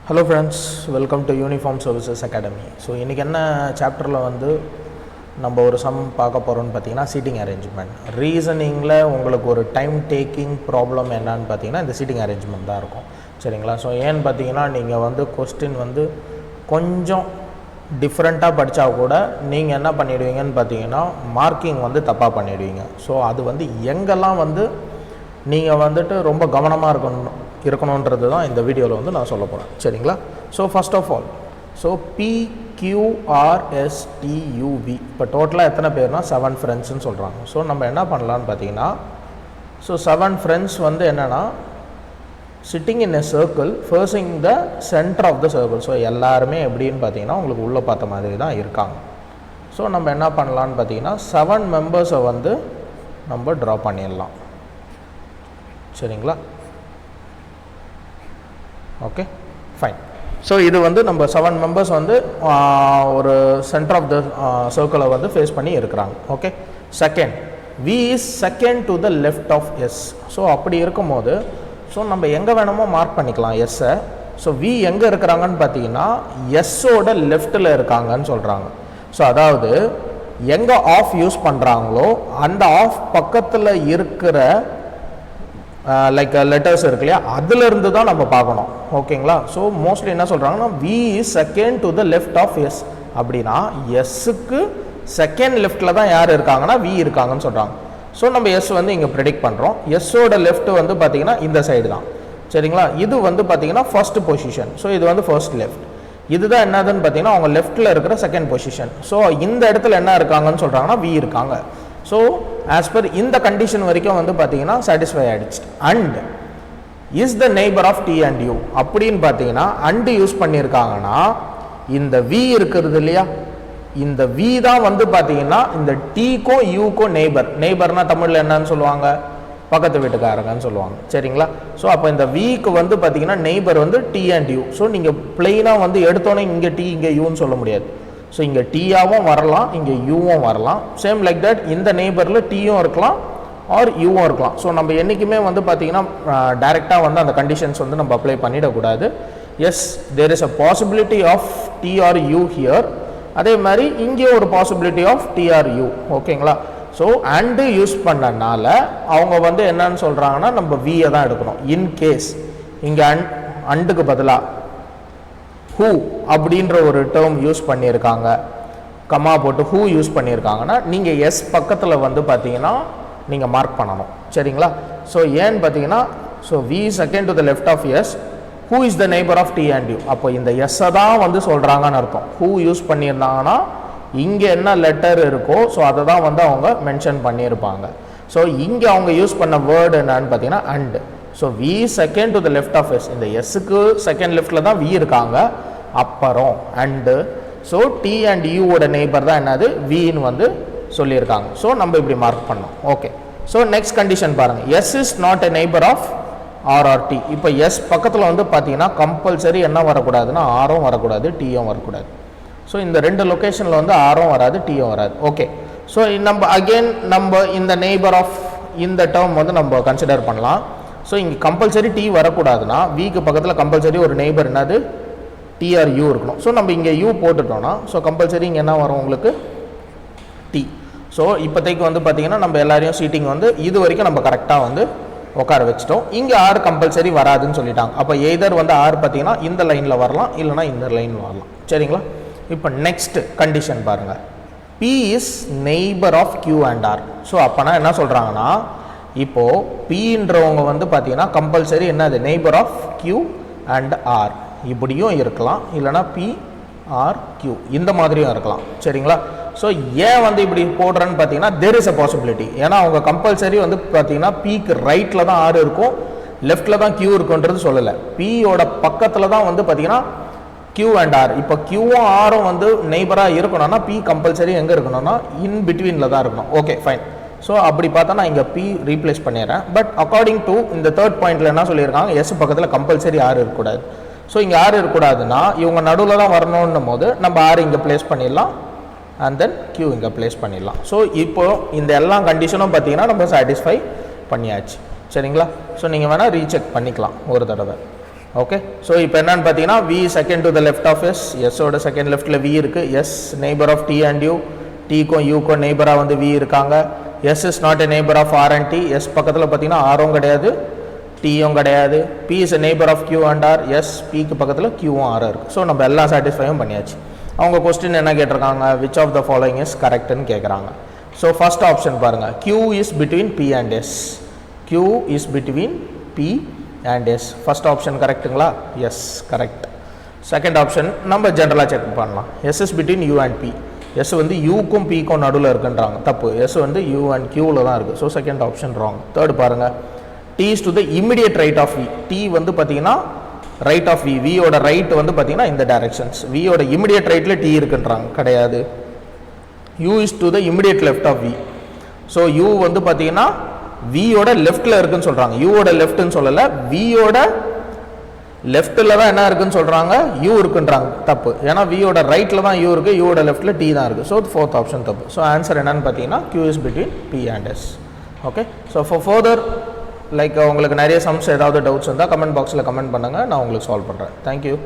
Hello friends, welcome to Uniform Services Academy. So இன்னைக்கு என்ன சாப்டரில் வந்து நம்ம ஒரு சம் பார்க்க போகிறோம்னு பார்த்தீங்கன்னா சீட்டிங் அரேஞ்ச்மெண்ட். ரீசனிங்கில் உங்களுக்கு ஒரு டைம் டேக்கிங் ப்ராப்ளம் என்னன்னு பார்த்தீங்கன்னா இந்த சீட்டிங் அரேஞ்ச்மெண்ட் தான் இருக்கும். சரிங்களா? ஸோ ஏன்னு பார்த்தீங்கன்னா நீங்கள் வந்து கொஸ்டின் வந்து கொஞ்சம் டிஃப்ரெண்ட்டாக படித்தா கூட நீங்கள் என்ன பண்ணிடுவீங்கன்னு பார்த்தீங்கன்னா மார்க்கிங் வந்து தப்பாக பண்ணிடுவீங்க. ஸோ அது வந்து எங்கெல்லாம் வந்து நீங்கள் வந்துட்டு ரொம்ப கவனமாக இருக்கணுன்றது தான் இந்த வீடியோவில் வந்து நான் சொல்ல போகிறேன். சரிங்களா? So first of all PQRSTUV இப்போ டோட்டலாக எத்தனை பேர்னா 7 ஃப்ரெண்ட்ஸ்னு சொல்கிறாங்க. ஸோ நம்ம என்ன பண்ணலான்னு பார்த்தீங்கன்னா ஸோ 7 ஃப்ரெண்ட்ஸ் வந்து என்னென்னா sitting in a circle facing the center of the circle. So எல்லாருமே எப்படின்னு பார்த்தீங்கன்னா உங்களுக்கு உள்ளே பார்த்த மாதிரி தான் இருக்காங்க. ஸோ நம்ம என்ன பண்ணலான்னு பார்த்தீங்கன்னா 7 மெம்பர்ஸை வந்து நம்ம ட்ரா பண்ணிடலாம். சரிங்களா? Okay fine. ஸோ இது வந்து நம்ம 7 மெம்பர்ஸ் வந்து ஒரு சென்டர் ஆஃப் த சர்க்கிளை வந்து ஃபேஸ் பண்ணி இருக்கிறாங்க. Okay. Second, V is second to the left of S. So அப்படி இருக்கும்போது ஸோ நம்ம எங்கே வேணுமோ மார்க் பண்ணிக்கலாம் எஸ்ஸை. ஸோ V எங்கே இருக்கிறாங்கன்னு பார்த்தீங்கன்னா எஸ்ஸோட லெஃப்டில் இருக்காங்கன்னு சொல்கிறாங்க. ஸோ அதாவது எங்கே ஆஃப் யூஸ் பண்ணுறாங்களோ அந்த ஆஃப் பக்கத்தில் இருக்கிற லைக் லெட்டர்ஸ் இருக்கு இல்லையா அதிலிருந்து தான் நம்ம பார்க்கணும். ஓகேங்களா? ஸோ மோஸ்ட்லி என்ன சொல்கிறாங்கன்னா V is second to the left of S. அப்படின்னா எஸ்ஸுக்கு செகண்ட் லெஃப்டில் தான் யார் இருக்காங்கன்னா V இருக்காங்கன்னு சொல்கிறாங்க. ஸோ நம்ம எஸ் வந்து இங்கே ப்ரெடிக்ட் பண்ணுறோம். எஸ்ஸோட லெஃப்ட் வந்து பார்த்திங்கன்னா இந்த சைடு தான். சரிங்களா? இது வந்து பார்த்திங்கன்னா ஃபர்ஸ்ட் பொசிஷன். ஸோ இது வந்து ஃபர்ஸ்ட் லெஃப்ட். இதுதான் என்னதுன்னு பார்த்தீங்கன்னா அவங்க லெஃப்ட்டில் இருக்கிற செகண்ட் பொசிஷன். ஸோ இந்த இடத்துல என்ன இருக்காங்கன்னு சொல்கிறாங்கன்னா V இருக்காங்க. ஸோ ஆஸ் பர் இந்த கண்டிஷன் வரைக்கும் வந்து பார்த்தீங்கன்னா சாட்டிஸ்ஃபை ஆகிடுச்சு. And is the neighbour of T and U அப்படின்னு பார்த்தீங்கன்னா அண்டு யூஸ் பண்ணியிருக்காங்கன்னா இந்த V இருக்கிறது இல்லையா இந்த V தான் வந்து பார்த்தீங்கன்னா இந்த Tக்கும் Uக்கும் நெய்பர்னா தமிழில் என்னன்னு சொல்லுவாங்க? பக்கத்து வீட்டுக்காரங்கன்னு சொல்லுவாங்க. சரிங்களா? ஸோ அப்போ இந்த Vக்கு வந்து பார்த்தீங்கன்னா நெய்பர் வந்து T அண்ட் U. ஸோ நீங்கள் பிளெயினாக வந்து எடுத்தோன்னே இங்கே T இங்கே Uன்னு சொல்ல முடியாது. ஸோ இங்கே டீயாகவும் வரலாம், இங்கே யூவும் வரலாம். சேம் லைக் தட் இந்த நெய்பரில் டீயும் இருக்கலாம் ஆர் யூவும் இருக்கலாம். ஸோ நம்ம என்றைக்குமே வந்து பார்த்திங்கன்னா டைரெக்டாக வந்து அந்த கண்டிஷன்ஸ் வந்து நம்ம அப்ளை பண்ணிடக்கூடாது. Yes, there is a possibility of T or U here. அதே மாதிரி இங்கே ஒரு possibility of T or U. ஓகேங்களா? ஸோ அண்டு யூஸ் பண்ணனால அவங்க வந்து என்னன்னு சொல்கிறாங்கன்னா நம்ம வியை தான் எடுக்கணும். இன்கேஸ் இங்கே அண்டுக்கு பதிலாக ஹூ அப்படின்ற ஒரு டேர்ம் யூஸ் பண்ணியிருக்காங்க, கமா போட்டு ஹூ யூஸ் பண்ணியிருக்காங்கன்னா நீங்கள் எஸ் பக்கத்தில் வந்து பார்த்தீங்கன்னா நீங்கள் மார்க் பண்ணணும். சரிங்களா? ஸோ ஏன்னு பார்த்தீங்கன்னா so V second to the left of S, who is the neighbour of T and U. அப்போ இந்த எஸ்ஸை தான் வந்து சொல்கிறாங்கன்னு அர்த்தம். ஹூ யூஸ் பண்ணியிருந்தாங்கன்னா இங்கே என்ன லெட்டர் இருக்கோ ஸோ அதை தான் வந்து அவங்க மென்ஷன் பண்ணியிருப்பாங்க. ஸோ இங்கே அவங்க யூஸ் பண்ண வேர்டு என்னன்னு பார்த்தீங்கன்னா and. So V second to the left of S, இந்த எஸ்ஸுக்கு செகண்ட் லெஃப்டில் தான் V இருக்காங்க. அப்புறம் அண்டு ஸோ T அண்ட் Uவோட நெய்பர் தான் என்னது Vன்னு வந்து சொல்லியிருக்காங்க. ஸோ நம்ம இப்படி மார்க் பண்ணோம். ஓகே. ஸோ நெக்ஸ்ட் கண்டிஷன் பாருங்கள். S is not a neighbour of R or T. இப்போ எஸ் பக்கத்தில் வந்து பார்த்தீங்கன்னா கம்பல்சரி என்ன வரக்கூடாதுன்னா ஆரும் வரக்கூடாது, Tயும் வரக்கூடாது. ஸோ இந்த ரெண்டு லொக்கேஷனில் வந்து ஆரும் வராது, Tயும் வராது. ஓகே. ஸோ நம்ம அகெயின் நம்ம இந்த நெய்பர் ஆஃப் இந்த டேர்ம் வந்து நம்ம கன்சிடர் பண்ணலாம். ஸோ இங்கே கம்பல்சரி T வரக்கூடாதுன்னா Vக்கு பக்கத்தில் கம்பல்சரி ஒரு நெய்பர் என்னது T ஆர் U இருக்கணும். ஸோ நம்ம இங்கே U போட்டுட்டோம்னா ஸோ கம்பல்சரி இங்கே என்ன வரும் உங்களுக்கு T. ஸோ இப்போதைக்கு வந்து பார்த்தீங்கன்னா நம்ம எல்லாரையும் சீட்டிங் வந்து இது வரைக்கும் நம்ம கரெக்டாக வந்து உட்கார வச்சிட்டோம். இங்கே R கம்பல்சரி வராதுன்னு சொல்லிட்டாங்க. அப்போ எய்தர் வந்து R பார்த்தீங்கன்னா இந்த லைனில் வரலாம், இல்லைனா இந்த லைனில் வரலாம். சரிங்களா? இப்போ நெக்ஸ்ட் கண்டிஷன் பாருங்கள். P is neighbour of Q and R. So அப்போனா என்ன சொல்கிறாங்கன்னா இப்போது Pன்றவங்க வந்து பார்த்தீங்கன்னா கம்பல்சரி என்னது neighbour of Q and R. இப்படியும் இருக்கலாம், இல்லைனா P ஆர் Q இந்த மாதிரியும் இருக்கலாம். சரிங்களா? ஸோ ஏன் வந்து இப்படி போடுறேன்னு பார்த்தீங்கன்னா தேர் இஸ் அ பாசிபிலிட்டி. ஏன்னா அவங்க கம்பல்சரி வந்து பார்த்தீங்கன்னா Pக்கு ரைட்டில் தான் R இருக்கும், லெஃப்டில் தான் Q இருக்குன்றது சொல்லலை. Pயோட பக்கத்தில் தான் வந்து பார்த்தீங்கன்னா Q அண்ட் R. இப்போ Qவும் Rவும் வந்து நெய்பராக இருக்கணும்னா P கம்பல்சரி எங்கே இருக்கணும்னா இன் பிட்வீனில் தான் இருக்கணும். Okay fine. ஸோ அப்படி பார்த்தா நான் இங்கே P ரீப்ளேஸ் பண்ணிடுறேன். பட் அக்கார்டிங் டு இந்த தேர்ட் பாயிண்டில் என்ன சொல்லியிருக்காங்க, எஸ் பக்கத்தில் கம்பல்சரி R இருக்கக்கூடாது. ஸோ இங்கே R இருக்கக்கூடாதுன்னா இவங்க நடுவில் தான் வரணுன்னும் போது நம்ம R இங்கே ப்ளேஸ் பண்ணிடலாம் அண்ட் தென் Q இங்கே ப்ளேஸ் பண்ணிடலாம். ஸோ இப்போது இந்த எல்லா கண்டிஷனும் பார்த்தீங்கன்னா நம்ம சாட்டிஸ்ஃபை பண்ணியாச்சு. சரிங்களா? ஸோ நீங்கள் வேணால் ரீசெக் பண்ணிக்கலாம் ஒரு தடவை. ஓகே. ஸோ இப்போ என்னன்னு பார்த்தீங்கன்னா v second to the left of s, எஸ்ஸோட செகண்ட் லெஃப்ட்டில் v இருக்குது. S neighbour of t and u, டீக்கும் யூக்கும் நெய்பராக வந்து v இருக்காங்க. s is not a neighbour of r and t, S பக்கத்தில் பார்த்தீங்கன்னா ஆரும் கிடையாது டீயும் கிடையாது. p is a neighbour of q and r, S பிக்கு பக்கத்தில் qவும் r இருக்குது. ஸோ நம்ம எல்லாம் சாட்டிஸ்ஃபையும் பண்ணியாச்சு. அவங்க கொஸ்டின் என்ன கேட்டிருக்காங்க, which of the following is கரெக்ட்னு கேட்குறாங்க. ஸோ ஃபர்ஸ்ட் ஆப்ஷன் பாருங்கள், q is between p and s, q is between p and s. First option கரெக்ட்டுங்களா? Yes correct. செகண்ட் ஆப்ஷன் நம்ம ஜென்ரலாக செக் பண்ணலாம், s is between u and p, s வந்து யூக்கும் pக்கும் நடுவில் இருக்குன்றாங்க, தப்பு. s வந்து u and qவில் தான் இருக்குது. So second option wrong. Third பாருங்கள், t is to the immediate right of v, t வந்து பார்த்தீங்கன்னா ரைட் ஆஃப் v, v ஓட ரைட் வந்து பார்த்தீங்கன்னா இந்த டைரக்ஷன்ஸ், v ஓட இமிடியேட் ரைட்டில் t இருக்குன்றாங்க, கிடையாது. u is to the immediate left of v, so u வந்து பார்த்தீங்கன்னா v ஓட லெஃப்ட்டில் இருக்குன்னு சொல்கிறாங்க, u ஓட லெஃப்ட்னு சொல்லலை, v ஓட லெஃப்ட்டில் தான் என்ன இருக்குன்னு சொல்கிறாங்க, u இருக்குன்றாங்க, தப்பு. ஏன்னா v ஓட ரைட்டில் தான் u இருக்குது, u ஓட லெஃப்ட்டில் t தான் இருக்குது. ஸோ ஃபோர்த் ஆப்ஷன் தப்பு. ஸோ ஆன்சர் என்னன்னு பார்த்தீங்கன்னா q is between p and s. Okay. So for further like உங்களுக்கு நிறைய சம்ஸ் ஏதாவது டவுட்ஸ் இருந்தால் கமெண்ட் பாக்ஸில் கமெண்ட் பண்ணுங்கள், நான் உங்களுக்கு சால்வ் பண்ணுறேன். தேங்க்யூ.